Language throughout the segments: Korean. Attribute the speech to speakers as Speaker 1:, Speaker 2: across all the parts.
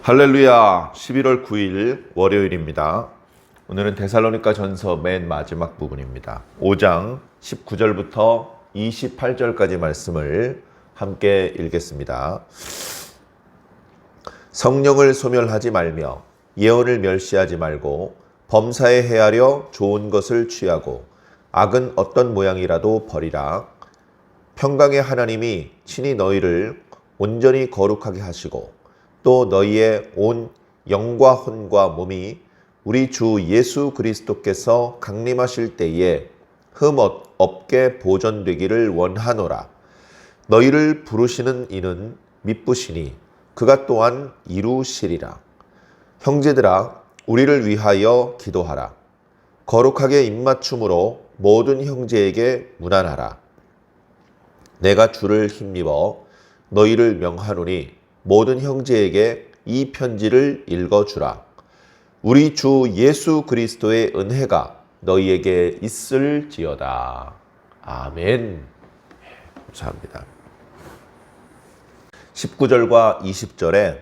Speaker 1: 할렐루야. 11월 9일 월요일입니다. 오늘은 데살로니가 전서 맨 마지막 부분입니다. 5장 19절부터 28절까지 말씀을 함께 읽겠습니다. 성령을 소멸하지 말며 예언을 멸시하지 말고 범사에 헤아려 좋은 것을 취하고 악은 어떤 모양이라도 버리라. 평강의 하나님이 친히 너희를 온전히 거룩하게 하시고 또 너희의 온 영과 혼과 몸이 우리 주 예수 그리스도께서 강림하실 때에 흠 없게 보존되기를 원하노라. 너희를 부르시는 이는 미쁘시니 그가 또한 이루시리라. 형제들아, 우리를 위하여 기도하라. 거룩하게 입맞춤으로 모든 형제에게 문안하라. 내가 주를 힘입어 너희를 명하노니 모든 형제에게 이 편지를 읽어주라. 우리 주 예수 그리스도의 은혜가 너희에게 있을지어다. 아멘. 감사합니다. 19절과 20절에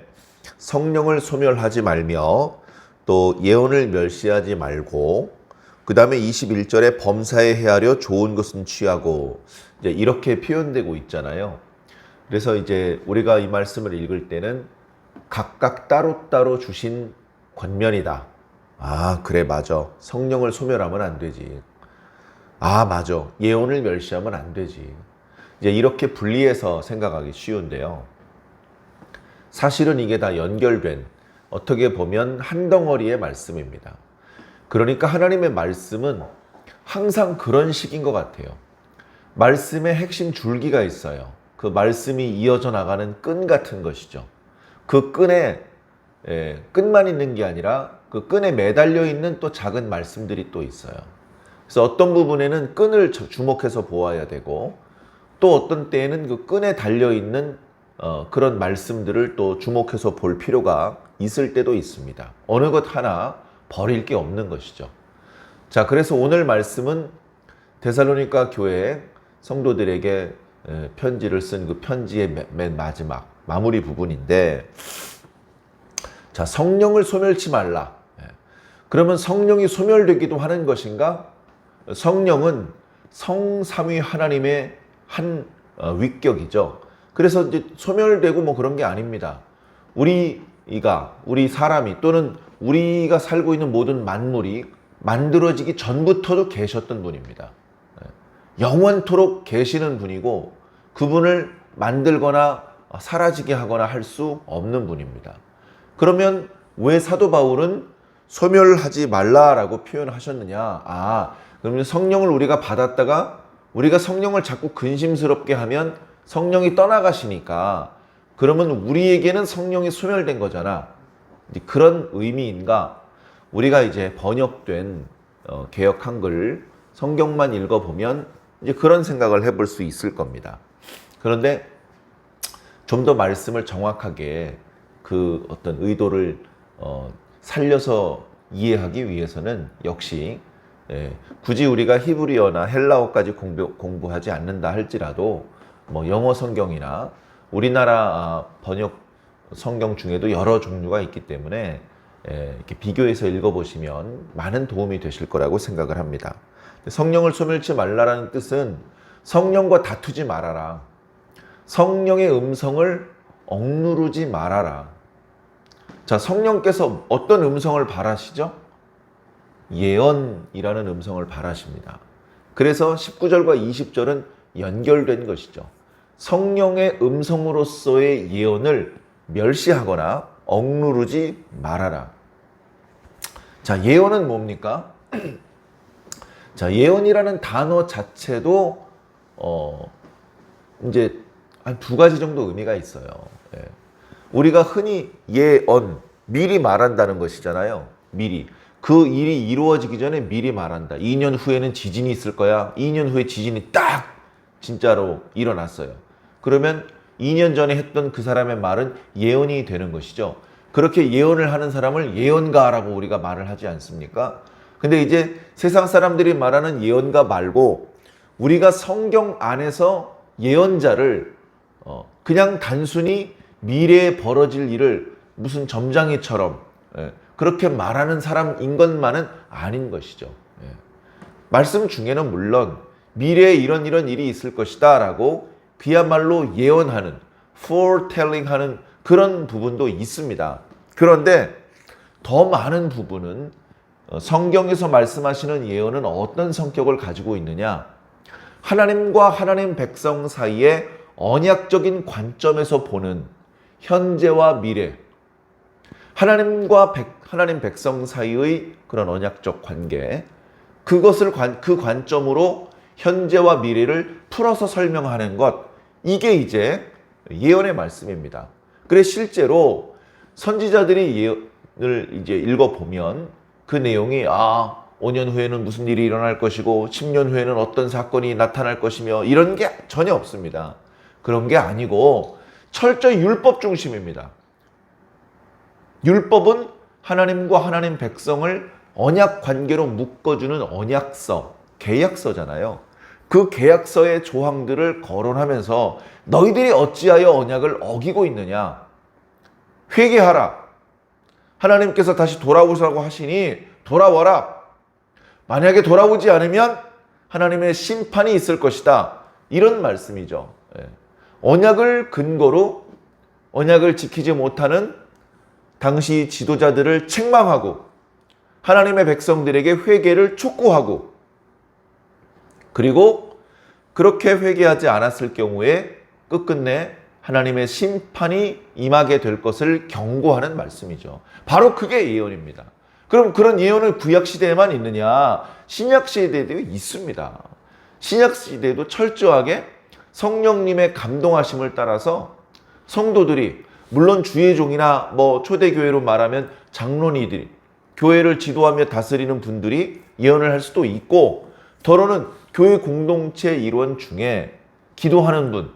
Speaker 1: 성령을 소멸하지 말며 또 예언을 멸시하지 말고, 그 다음에 21절에 범사에 헤아려 좋은 것은 취하고, 이제 이렇게 표현되고 있잖아요. 그래서 이제 우리가 이 말씀을 읽을 때는 각각 따로따로 주신 권면이다. 아, 그래, 맞아. 성령을 소멸하면 안 되지. 아, 맞아. 예언을 멸시하면 안 되지. 이제 이렇게 분리해서 생각하기 쉬운데요. 사실은 이게 다 연결된, 어떻게 보면 한 덩어리의 말씀입니다. 그러니까 하나님의 말씀은 항상 그런 식인 것 같아요. 말씀의 핵심 줄기가 있어요. 그 말씀이 이어져 나가는 끈 같은 것이죠. 그 끈에 끈만 있는 게 아니라 그 끈에 매달려 있는 또 작은 말씀들이 또 있어요. 그래서 어떤 부분에는 끈을 주목해서 보아야 되고, 또 어떤 때에는 그 끈에 달려 있는 그런 말씀들을 또 주목해서 볼 필요가 있을 때도 있습니다. 어느 것 하나 버릴 게 없는 것이죠. 자, 그래서 오늘 말씀은 데살로니가 교회 성도들에게 편지를 쓴 그 편지의 맨 마지막 마무리 부분인데, 자, 성령을 소멸치 말라. 그러면 성령이 소멸되기도 하는 것인가? 성령은 성삼위 하나님의 한 위격이죠. 그래서 이제 소멸되고 뭐 그런 게 아닙니다. 우리 사람이 또는 우리가 살고 있는 모든 만물이 만들어지기 전부터도 계셨던 분입니다. 영원토록 계시는 분이고, 그분을 만들거나 사라지게 하거나 할 수 없는 분입니다. 그러면 왜 사도 바울은 소멸하지 말라라고 표현하셨느냐? 아, 그러면 성령을 우리가 받았다가 우리가 성령을 자꾸 근심스럽게 하면 성령이 떠나가시니까, 그러면 우리에게는 성령이 소멸된 거잖아. 그런 의미인가? 우리가 이제 번역된 개역 한글 성경만 읽어보면 이제 그런 생각을 해볼 수 있을 겁니다. 그런데 좀 더 말씀을 정확하게 그 어떤 의도를 살려서 이해하기 위해서는 역시 굳이 우리가 히브리어나 헬라어까지 공부하지 않는다 할지라도 뭐 영어 성경이나 우리나라 번역 성경 중에도 여러 종류가 있기 때문에 이렇게 비교해서 읽어보시면 많은 도움이 되실 거라고 생각을 합니다. 성령을 소멸치 말라라는 뜻은 성령과 다투지 말아라. 성령의 음성을 억누르지 말아라. 자, 성령께서 어떤 음성을 바라시죠? 예언이라는 음성을 바라십니다. 그래서 19절과 20절은 연결된 것이죠. 성령의 음성으로서의 예언을 멸시하거나 억누르지 말아라. 자, 예언은 뭡니까? 자, 예언이라는 단어 자체도 이제 한 두 가지 정도 의미가 있어요. 우리가 흔히 예언, 미리 말한다는 것이잖아요. 미리. 그 일이 이루어지기 전에 미리 말한다. 2년 후에는 지진이 있을 거야. 2년 후에 지진이 딱 진짜로 일어났어요. 그러면 2년 전에 했던 그 사람의 말은 예언이 되는 것이죠. 그렇게 예언을 하는 사람을 예언가라고 우리가 말을 하지 않습니까? 근데 이제 세상 사람들이 말하는 예언가 말고 우리가 성경 안에서 예언자를 그냥 단순히 미래에 벌어질 일을 무슨 점장이처럼 그렇게 말하는 사람인 것만은 아닌 것이죠. 말씀 중에는 물론 미래에 이런 일이 있을 것이다 라고 그야말로 예언하는, foretelling 하는 그런 부분도 있습니다. 그런데 더 많은 부분은 성경에서 말씀하시는 예언은 어떤 성격을 가지고 있느냐? 하나님과 하나님 백성 사이에 언약적인 관점에서 보는 현재와 미래, 하나님과 하나님 백성 사이의 그런 언약적 관계, 그 관점으로 현재와 미래를 풀어서 설명하는 것, 이게 이제 예언의 말씀입니다. 그래 실제로 선지자들이 예언을 이제 읽어보면 그 내용이 5년 후에는 무슨 일이 일어날 것이고 10년 후에는 어떤 사건이 나타날 것이며 이런 게 전혀 없습니다. 그런 게 아니고 철저히 율법 중심입니다. 율법은 하나님과 하나님 백성을 언약 관계로 묶어주는 언약서, 계약서잖아요. 그 계약서의 조항들을 거론하면서 너희들이 어찌하여 언약을 어기고 있느냐? 회개하라. 하나님께서 다시 돌아오라고 하시니 돌아와라. 만약에 돌아오지 않으면 하나님의 심판이 있을 것이다. 이런 말씀이죠. 언약을 근거로 언약을 지키지 못하는 당시 지도자들을 책망하고 하나님의 백성들에게 회개를 촉구하고 그리고 그렇게 회개하지 않았을 경우에 끝끝내 하나님의 심판이 임하게 될 것을 경고하는 말씀이죠. 바로 그게 예언입니다. 그럼 그런 예언을 구약 시대에만 있느냐? 신약 시대에도 있습니다. 신약 시대에도 철저하게 성령님의 감동하심을 따라서 성도들이 물론 주의 종이나 초대교회로 말하면 장로니들이 교회를 지도하며 다스리는 분들이 예언을 할 수도 있고 더러는 교회 공동체 일원 중에 기도하는 분,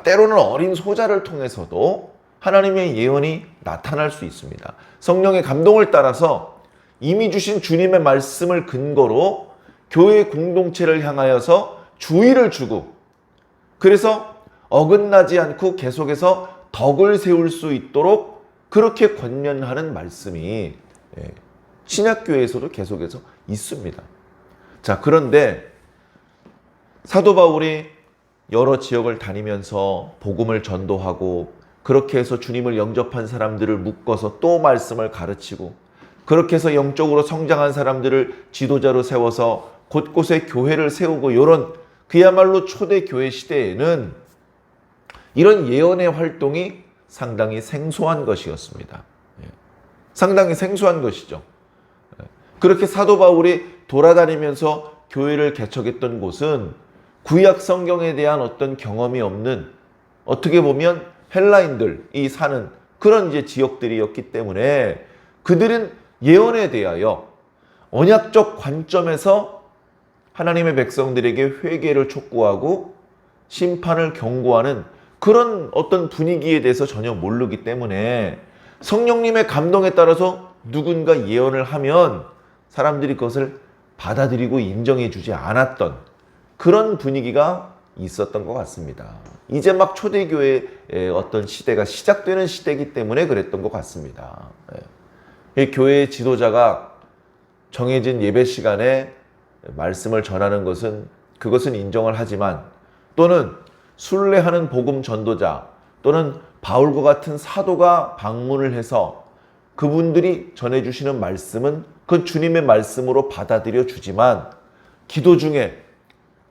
Speaker 1: 때로는 어린 소자를 통해서도 하나님의 예언이 나타날 수 있습니다. 성령의 감동을 따라서 이미 주신 주님의 말씀을 근거로 교회 공동체를 향하여서 주의를 주고 그래서 어긋나지 않고 계속해서 덕을 세울 수 있도록 그렇게 권면하는 말씀이 신약교회에서도 계속해서 있습니다. 자, 그런데 사도 바울이 여러 지역을 다니면서 복음을 전도하고 그렇게 해서 주님을 영접한 사람들을 묶어서 또 말씀을 가르치고 그렇게 해서 영적으로 성장한 사람들을 지도자로 세워서 곳곳에 교회를 세우고 이런 그야말로 초대교회 시대에는 이런 예언의 활동이 상당히 생소한 것이었습니다. 상당히 생소한 것이죠. 그렇게 사도 바울이 돌아다니면서 교회를 개척했던 곳은 구약 성경에 대한 어떤 경험이 없는 어떻게 보면 헬라인들이 사는 그런 이제 지역들이었기 때문에 그들은 예언에 대하여 언약적 관점에서 하나님의 백성들에게 회개를 촉구하고 심판을 경고하는 그런 어떤 분위기에 대해서 전혀 모르기 때문에 성령님의 감동에 따라서 누군가 예언을 하면 사람들이 그것을 받아들이고 인정해 주지 않았던 그런 분위기가 있었던 것 같습니다. 이제 막 초대교회의 어떤 시대가 시작되는 시대이기 때문에 그랬던 것 같습니다. 교회의 지도자가 정해진 예배 시간에 말씀을 전하는 그것은 인정을 하지만 또는 순례하는 복음 전도자 또는 바울과 같은 사도가 방문을 해서 그분들이 전해주시는 말씀은 그 주님의 말씀으로 받아들여 주지만 기도 중에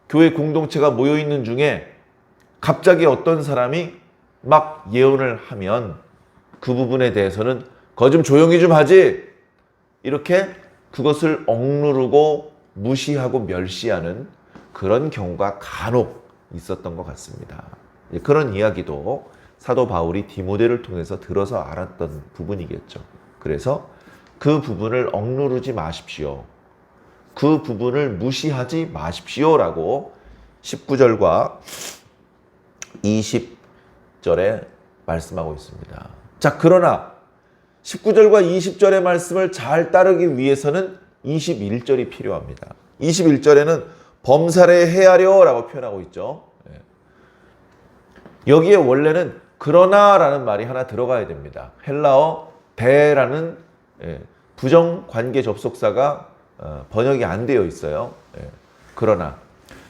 Speaker 1: 교회 공동체가 모여있는 중에 갑자기 어떤 사람이 막 예언을 하면 그 부분에 대해서는 거 좀 조용히 좀 하지 이렇게 그것을 억누르고 무시하고 멸시하는 그런 경우가 간혹 있었던 것 같습니다. 그런 이야기도 사도 바울이 디모데를 통해서 들어서 알았던 부분이겠죠. 그래서 그 부분을 억누르지 마십시오. 그 부분을 무시하지 마십시오라고 19절과 20절에 말씀하고 있습니다. 자, 그러나 19절과 20절의 말씀을 잘 따르기 위해서는 21절이 필요합니다. 21절에는 범사에 헤아려 라고 표현하고 있죠. 여기에 원래는 그러나라는 말이 하나 들어가야 됩니다. 헬라어 대라는 부정 관계 접속사가 번역이 안 되어 있어요. 그러나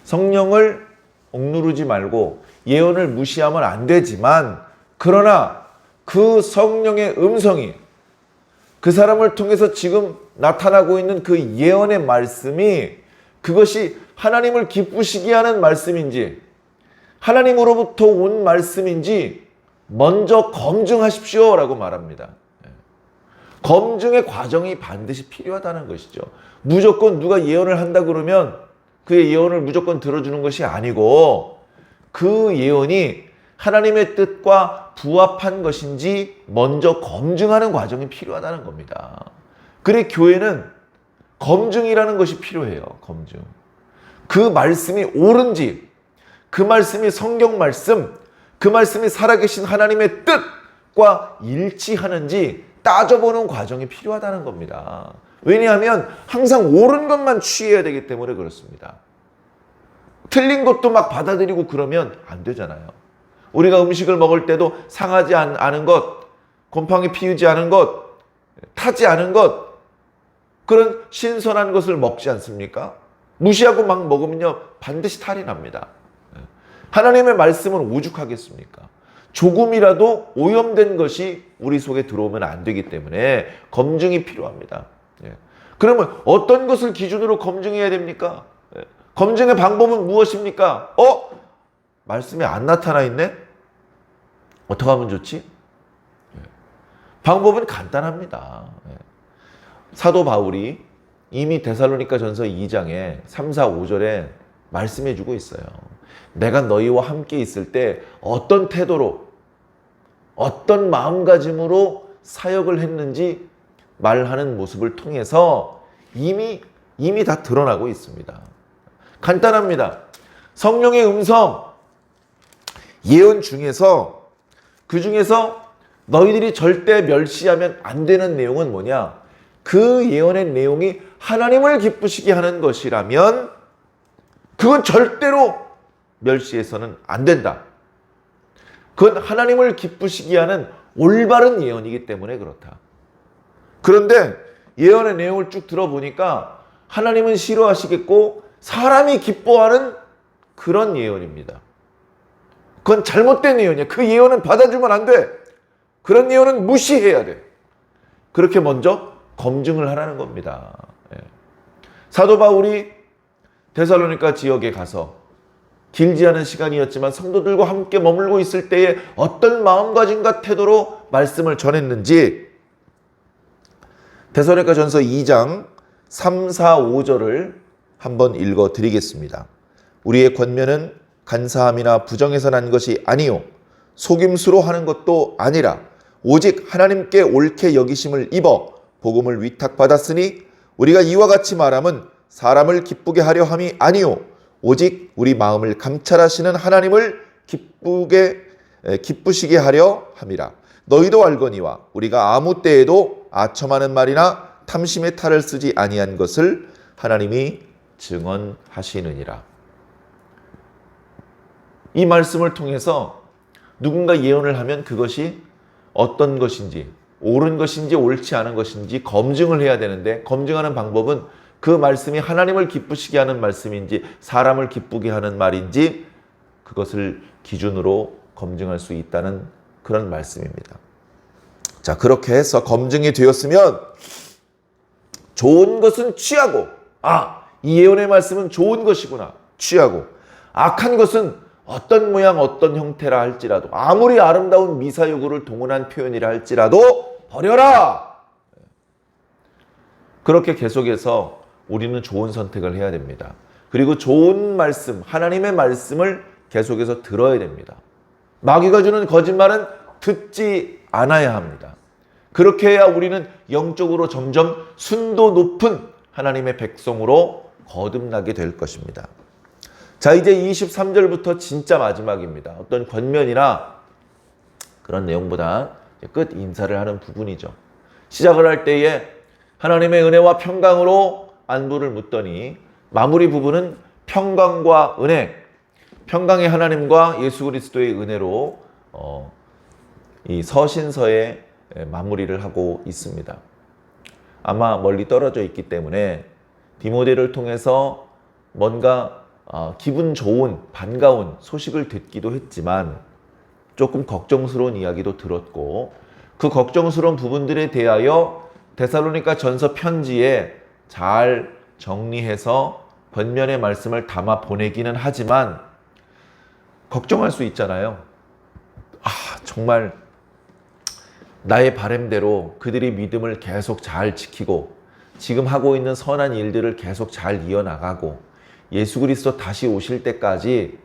Speaker 1: 성령을 억누르지 말고 예언을 무시하면 안 되지만, 그러나 그 성령의 음성이 그 사람을 통해서 지금 나타나고 있는 그 예언의 말씀이 그것이 하나님을 기쁘시게 하는 말씀인지 하나님으로부터 온 말씀인지 먼저 검증하십시오 라고 말합니다. 검증의 과정이 반드시 필요하다는 것이죠. 무조건 누가 예언을 한다 그러면 그의 예언을 무조건 들어주는 것이 아니고, 그 예언이 하나님의 뜻과 부합한 것인지 먼저 검증하는 과정이 필요하다는 겁니다. 그래 교회는 검증이라는 것이 필요해요. 검증. 그 말씀이 옳은지, 그 말씀이 성경 말씀, 그 말씀이 살아계신 하나님의 뜻과 일치하는지 따져보는 과정이 필요하다는 겁니다. 왜냐하면 항상 옳은 것만 취해야 되기 때문에 그렇습니다. 틀린 것도 막 받아들이고 그러면 안 되잖아요. 우리가 음식을 먹을 때도 상하지 않은 것, 곰팡이 피우지 않은 것, 타지 않은 것, 그런 신선한 것을 먹지 않습니까? 무시하고 막 먹으면요 반드시 탈이 납니다. 하나님의 말씀은 오죽하겠습니까? 조금이라도 오염된 것이 우리 속에 들어오면 안 되기 때문에 검증이 필요합니다. 그러면 어떤 것을 기준으로 검증해야 됩니까? 검증의 방법은 무엇입니까? 말씀이 안 나타나 있네? 어떻게 하면 좋지? 방법은 간단합니다. 사도 바울이 이미 데살로니가 전서 2장에 3, 4, 5절에 말씀해 주고 있어요. 내가 너희와 함께 있을 때 어떤 태도로, 어떤 마음가짐으로 사역을 했는지 말하는 모습을 통해서 이미 다 드러나고 있습니다. 간단합니다. 성령의 음성, 예언 중에서, 그 중에서 너희들이 절대 멸시하면 안 되는 내용은 뭐냐? 그 예언의 내용이 하나님을 기쁘시게 하는 것이라면 그건 절대로 멸시해서는 안 된다. 그건 하나님을 기쁘시게 하는 올바른 예언이기 때문에 그렇다. 그런데 예언의 내용을 쭉 들어보니까 하나님은 싫어하시겠고 사람이 기뻐하는 그런 예언입니다. 그건 잘못된 예언이야. 그 예언은 받아주면 안 돼. 그런 예언은 무시해야 돼. 그렇게 먼저 검증을 하라는 겁니다. 사도 바울이 데살로니가 지역에 가서 길지 않은 시간이었지만 성도들과 함께 머물고 있을 때에 어떤 마음가짐과 태도로 말씀을 전했는지 데살로니가 전서 2장 3, 4, 5절을 한번 읽어 드리겠습니다. 우리의 권면은 간사함이나 부정에서 난 것이 아니요 속임수로 하는 것도 아니라 오직 하나님께 옳게 여기심을 입어 복음을 위탁받았으니 우리가 이와 같이 말함은 사람을 기쁘게 하려 함이 아니요 오직 우리 마음을 감찰하시는 하나님을 기쁘시게 하려 함이라. 너희도 알거니와 우리가 아무 때에도 아첨하는 말이나 탐심의 탈을 쓰지 아니한 것을 하나님이 증언하시느니라. 이 말씀을 통해서 누군가 예언을 하면 그것이 어떤 것인지, 옳은 것인지 옳지 않은 것인지 검증을 해야 되는데, 검증하는 방법은 그 말씀이 하나님을 기쁘시게 하는 말씀인지 사람을 기쁘게 하는 말인지 그것을 기준으로 검증할 수 있다는 그런 말씀입니다. 자, 그렇게 해서 검증이 되었으면 좋은 것은 취하고, 이 예언의 말씀은 좋은 것이구나 취하고, 악한 것은 어떤 모양 어떤 형태라 할지라도, 아무리 아름다운 미사여구를 동원한 표현이라 할지라도 버려라. 그렇게 계속해서 우리는 좋은 선택을 해야 됩니다. 그리고 좋은 말씀, 하나님의 말씀을 계속해서 들어야 됩니다. 마귀가 주는 거짓말은 듣지 않아야 합니다. 그렇게 해야 우리는 영적으로 점점 순도 높은 하나님의 백성으로 거듭나게 될 것입니다. 자, 이제 23절부터 진짜 마지막입니다. 어떤 권면이나 그런 내용보다 끝 인사를 하는 부분이죠. 시작을 할 때에 하나님의 은혜와 평강으로 안부를 묻더니 마무리 부분은 평강과 은혜, 평강의 하나님과 예수 그리스도의 은혜로 이 서신서에 마무리를 하고 있습니다. 아마 멀리 떨어져 있기 때문에 디모데를 통해서 뭔가 기분 좋은 반가운 소식을 듣기도 했지만 조금 걱정스러운 이야기도 들었고 그 걱정스러운 부분들에 대하여 데살로니가 전서 편지에 잘 정리해서 번면의 말씀을 담아 보내기는 하지만 걱정할 수 있잖아요. 정말 나의 바람대로 그들이 믿음을 계속 잘 지키고 지금 하고 있는 선한 일들을 계속 잘 이어나가고 예수 그리스도 다시 오실 때까지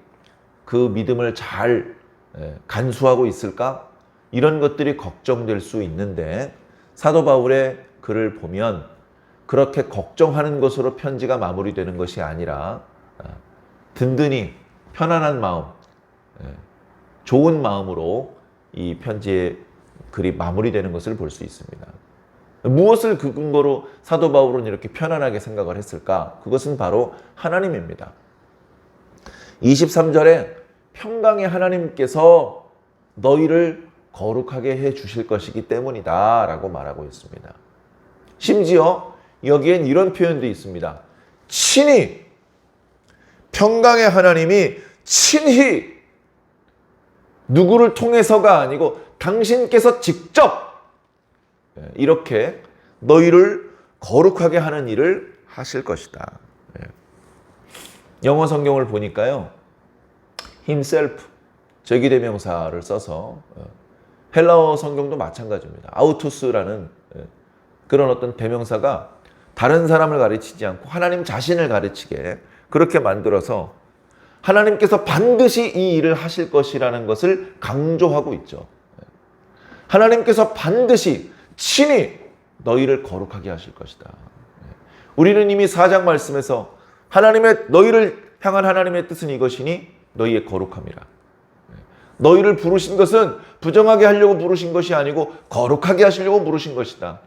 Speaker 1: 그 믿음을 잘 간수하고 있을까? 이런 것들이 걱정될 수 있는데 사도 바울의 글을 보면 그렇게 걱정하는 것으로 편지가 마무리되는 것이 아니라 든든히 편안한 마음, 좋은 마음으로 이 편지의 글이 마무리되는 것을 볼 수 있습니다. 무엇을 그 근거로 사도 바울은 이렇게 편안하게 생각을 했을까? 그것은 바로 하나님입니다. 23절에 평강의 하나님께서 너희를 거룩하게 해 주실 것이기 때문이다 라고 말하고 있습니다. 심지어 여기엔 이런 표현도 있습니다. 친히 평강의 하나님이 친히 누구를 통해서가 아니고 당신께서 직접 이렇게 너희를 거룩하게 하는 일을 하실 것이다. 영어 성경을 보니까요. himself, 제기대명사를 써서 헬라어 성경도 마찬가지입니다. 아우토스라는 그런 어떤 대명사가 다른 사람을 가르치지 않고 하나님 자신을 가르치게 그렇게 만들어서 하나님께서 반드시 이 일을 하실 것이라는 것을 강조하고 있죠. 하나님께서 반드시 친히 너희를 거룩하게 하실 것이다. 우리는 이미 4장 말씀에서 너희를 향한 하나님의 뜻은 이것이니 너희의 거룩함이라. 너희를 부르신 것은 부정하게 하려고 부르신 것이 아니고 거룩하게 하시려고 부르신 것이다.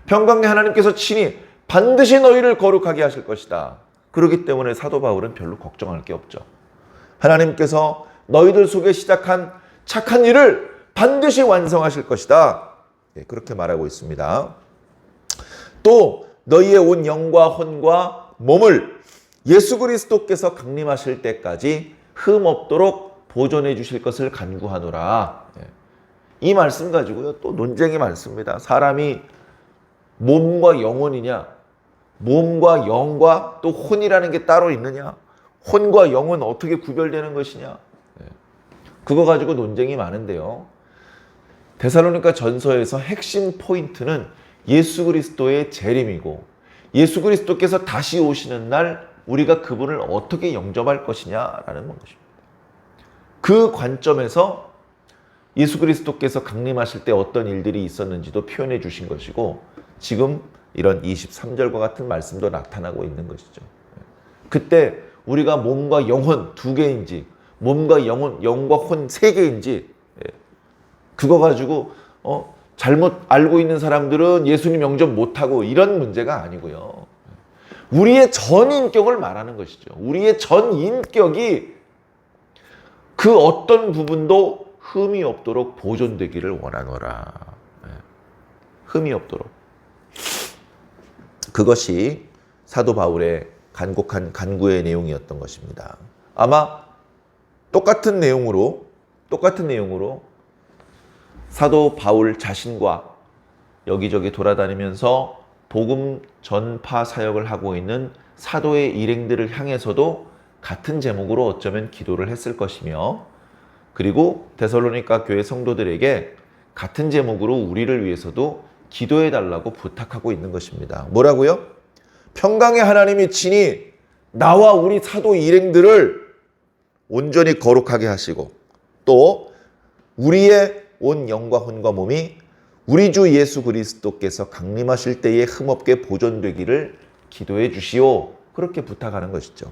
Speaker 1: 평강의 하나님께서 친히 반드시 너희를 거룩하게 하실 것이다. 그렇기 때문에 사도 바울은 별로 걱정할 게 없죠. 하나님께서 너희들 속에 시작한 착한 일을 반드시 완성하실 것이다. 그렇게 말하고 있습니다. 또 너희의 온 영과 혼과 몸을 예수 그리스도께서 강림하실 때까지 흠 없도록 보존해 주실 것을 간구하노라. 이 말씀 가지고요 또 논쟁이 많습니다. 사람이 몸과 영혼이냐, 몸과 영과 또 혼이라는 게 따로 있느냐, 혼과 영은 어떻게 구별되는 것이냐, 그거 가지고 논쟁이 많은데요. 데살로니가 전서에서 핵심 포인트는 예수 그리스도의 재림이고 예수 그리스도께서 다시 오시는 날 우리가 그분을 어떻게 영접할 것이냐라는 것입니다. 그 관점에서 예수 그리스도께서 강림하실 때 어떤 일들이 있었는지도 표현해 주신 것이고 지금 이런 23절과 같은 말씀도 나타나고 있는 것이죠. 그때 우리가 몸과 영혼 두 개인지 몸과 영과 혼 세 개인지 그거 가지고 잘못 알고 있는 사람들은 예수님 영접 못하고 이런 문제가 아니고요. 우리의 전 인격을 말하는 것이죠. 우리의 전 인격이 그 어떤 부분도 흠이 없도록 보존되기를 원하노라. 흠이 없도록. 그것이 사도 바울의 간곡한 간구의 내용이었던 것입니다. 아마 똑같은 내용으로 사도 바울 자신과 여기저기 돌아다니면서 복음 전파 사역을 하고 있는 사도의 일행들을 향해서도 같은 제목으로 어쩌면 기도를 했을 것이며 그리고 데살로니가 교회 성도들에게 같은 제목으로 우리를 위해서도 기도해 달라고 부탁하고 있는 것입니다. 뭐라고요? 평강의 하나님이 친히 나와 우리 사도 일행들을 온전히 거룩하게 하시고 또 우리의 온 영과 혼과 몸이 우리 주 예수 그리스도께서 강림하실 때에 흠없게 보존되기를 기도해 주시오. 그렇게 부탁하는 것이죠.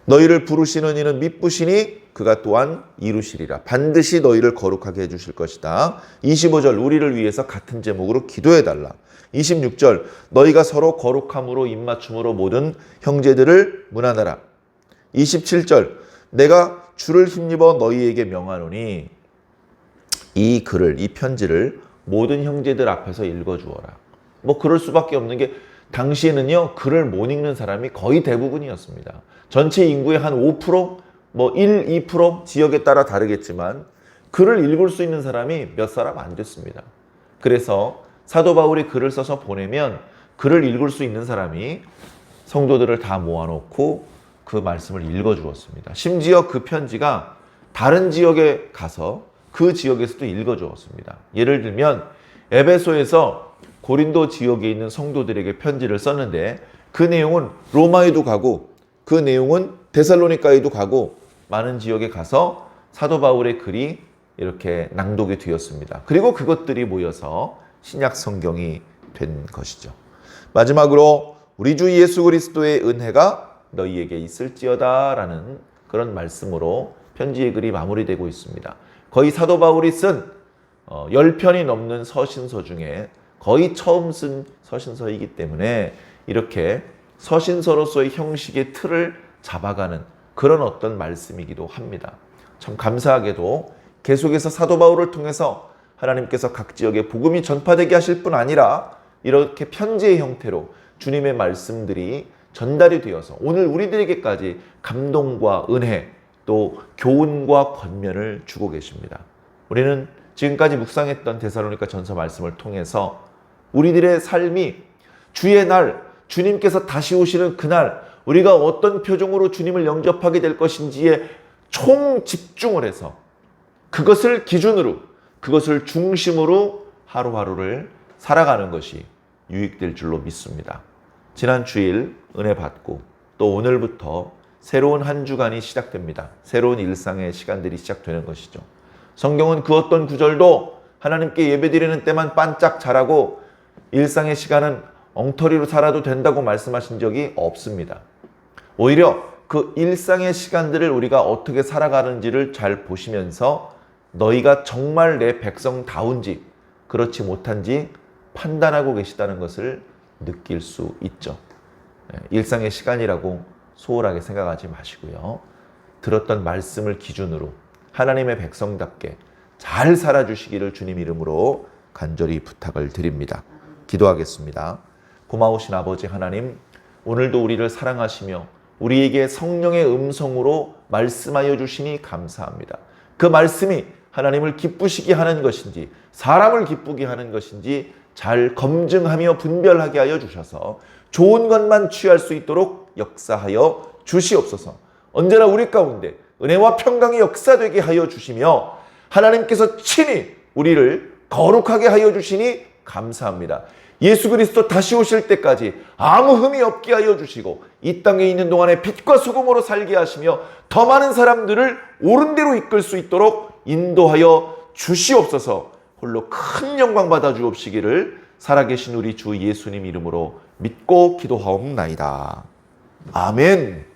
Speaker 1: 너희를 부르시는 이는 미쁘시니 그가 또한 이루시리라. 반드시 너희를 거룩하게 해주실 것이다. 25절 우리를 위해서 같은 제목으로 기도해달라. 26절 너희가 서로 거룩함으로 입맞춤으로 모든 형제들을 문안하라. 27절 내가 주를 힘입어 너희에게 명하노니 이 글을, 이 편지를 모든 형제들 앞에서 읽어주어라. 뭐 그럴 수밖에 없는 게 당시에는요, 글을 못 읽는 사람이 거의 대부분이었습니다. 전체 인구의 한 5%, 뭐 1, 2% 지역에 따라 다르겠지만 글을 읽을 수 있는 사람이 몇 사람 안 됐습니다. 그래서 사도 바울이 글을 써서 보내면 글을 읽을 수 있는 사람이 성도들을 다 모아놓고 그 말씀을 읽어주었습니다. 심지어 그 편지가 다른 지역에 가서 그 지역에서도 읽어주었습니다. 예를 들면 에베소에서 고린도 지역에 있는 성도들에게 편지를 썼는데 그 내용은 로마에도 가고 그 내용은 데살로니가에도 가고 많은 지역에 가서 사도 바울의 글이 이렇게 낭독이 되었습니다. 그리고 그것들이 모여서 신약 성경이 된 것이죠. 마지막으로 우리 주 예수 그리스도의 은혜가 너희에게 있을지어다 라는 그런 말씀으로 편지의 글이 마무리되고 있습니다. 거의 사도 바울이 쓴 10편이 넘는 서신서 중에 거의 처음 쓴 서신서이기 때문에 이렇게 서신서로서의 형식의 틀을 잡아가는 그런 어떤 말씀이기도 합니다. 참 감사하게도 계속해서 사도 바울을 통해서 하나님께서 각 지역에 복음이 전파되게 하실 뿐 아니라 이렇게 편지의 형태로 주님의 말씀들이 전달이 되어서 오늘 우리들에게까지 감동과 은혜 또 교훈과 권면을 주고 계십니다. 우리는 지금까지 묵상했던 데살로니가 전서 말씀을 통해서 우리들의 삶이 주의 날, 주님께서 다시 오시는 그날 우리가 어떤 표정으로 주님을 영접하게 될 것인지에 총 집중을 해서 그것을 기준으로, 그것을 중심으로 하루하루를 살아가는 것이 유익될 줄로 믿습니다. 지난 주일 은혜 받고 또 오늘부터 새로운 한 주간이 시작됩니다. 새로운 일상의 시간들이 시작되는 것이죠. 성경은 그 어떤 구절도 하나님께 예배드리는 때만 반짝 자라고 일상의 시간은 엉터리로 살아도 된다고 말씀하신 적이 없습니다. 오히려 그 일상의 시간들을 우리가 어떻게 살아가는지를 잘 보시면서 너희가 정말 내 백성다운지 그렇지 못한지 판단하고 계시다는 것을 느낄 수 있죠. 일상의 시간이라고 소홀하게 생각하지 마시고요. 들었던 말씀을 기준으로 하나님의 백성답게 잘 살아주시기를 주님 이름으로 간절히 부탁을 드립니다. 기도하겠습니다. 고마우신 아버지 하나님, 오늘도 우리를 사랑하시며 우리에게 성령의 음성으로 말씀하여 주시니 감사합니다. 그 말씀이 하나님을 기쁘시게 하는 것인지 사람을 기쁘게 하는 것인지 잘 검증하며 분별하게 하여 주셔서 좋은 것만 취할 수 있도록 역사하여 주시옵소서. 언제나 우리 가운데 은혜와 평강이 역사되게 하여 주시며 하나님께서 친히 우리를 거룩하게 하여 주시니 감사합니다. 예수 그리스도 다시 오실 때까지 아무 흠이 없게 하여 주시고 이 땅에 있는 동안에 빛과 소금으로 살게 하시며 더 많은 사람들을 옳은 대로 이끌 수 있도록 인도하여 주시옵소서. 홀로 큰 영광 받아 주옵시기를 살아계신 우리 주 예수님 이름으로 믿고 기도하옵나이다. 아멘.